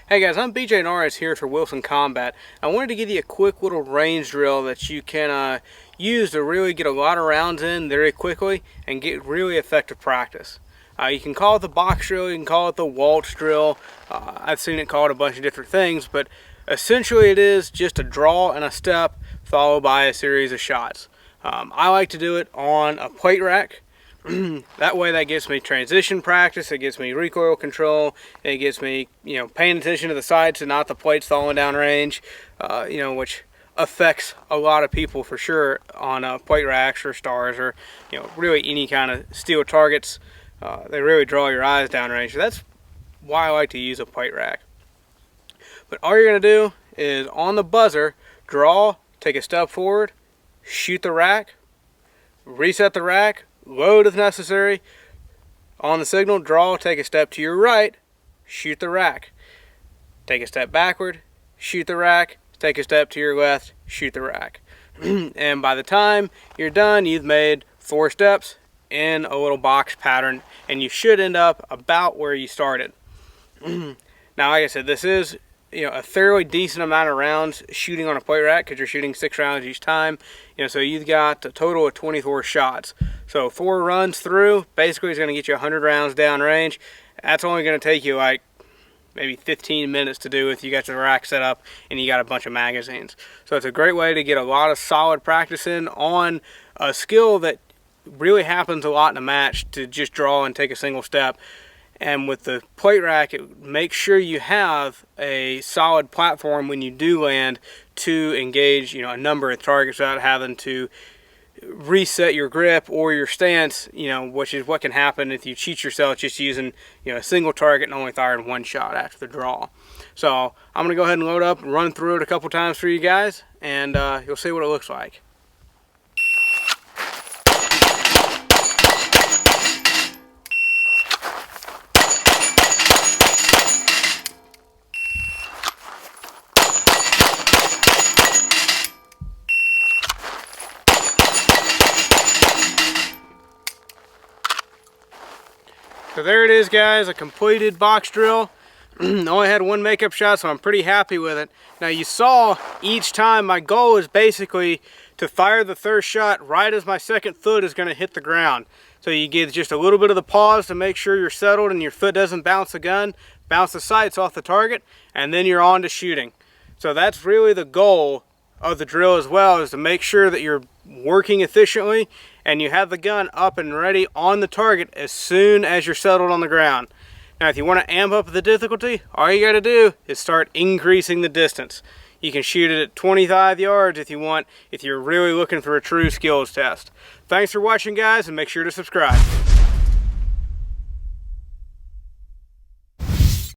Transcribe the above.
Hey guys, I'm BJ Norris here for Wilson Combat. I wanted to give you a quick little range drill that you can use to really get a lot of rounds in very quickly and get really effective practice. You can call it the box drill, you can call it the waltz drill. I've seen it called a bunch of different things, but essentially it is just a draw and a step followed by a series of shots. I like to do it on a plate rack. That way that gets me transition practice, it gets me recoil control, it gets me, paying attention to the sights and not the plates falling down range, which affects a lot of people for sure on plate racks or stars or, really any kind of steel targets. They really draw your eyes down range. So that's why I like to use a plate rack. But all you're going to do is on the buzzer, draw, take a step forward, shoot the rack, reset the rack, load if necessary. On the signal, draw, take a step to your right, shoot the rack. Take a step backward, shoot the rack, take a step to your left, shoot the rack. And by the time you're done, you've made 4 steps in a little box pattern, and you should end up about where you started. Now, like I said, this is a fairly decent amount of rounds shooting on a plate rack because you're shooting 6 rounds each time. So you've got a total of 24 shots. So 4 runs through basically is going to get you 100 rounds down range. That's only going to take you like maybe 15 minutes to do if you got the rack set up and you got a bunch of magazines. So it's a great way to get a lot of solid practice in on a skill that really happens a lot in a match, to just draw and take a single step. And with the plate rack, it makes sure you have a solid platform when you do land to engage, a number of targets without having to reset your grip or your stance, which is what can happen if you cheat yourself just using, a single target and only firing 1 shot after the draw. So I'm going to go ahead and load up and run through it a couple times for you guys, and you'll see what it looks like. So there it is, guys, a completed box drill. Only had 1 makeup shot, so I'm pretty happy with it. Now you saw each time my goal is basically to fire the 3rd shot right as my 2nd foot is going to hit the ground. So you give just a little bit of the pause to make sure you're settled and your foot doesn't bounce the gun, bounce the sights off the target, and then you're on to shooting. So that's really the goal of the drill as well, is to make sure that you're working efficiently and you have the gun up and ready on the target as soon as you're settled on the ground. Now if you want to amp up the difficulty, all you got to do is start increasing the distance. You can shoot it at 25 yards if you want, if you're really looking for a true skills test. Thanks for watching, guys, and make sure to subscribe.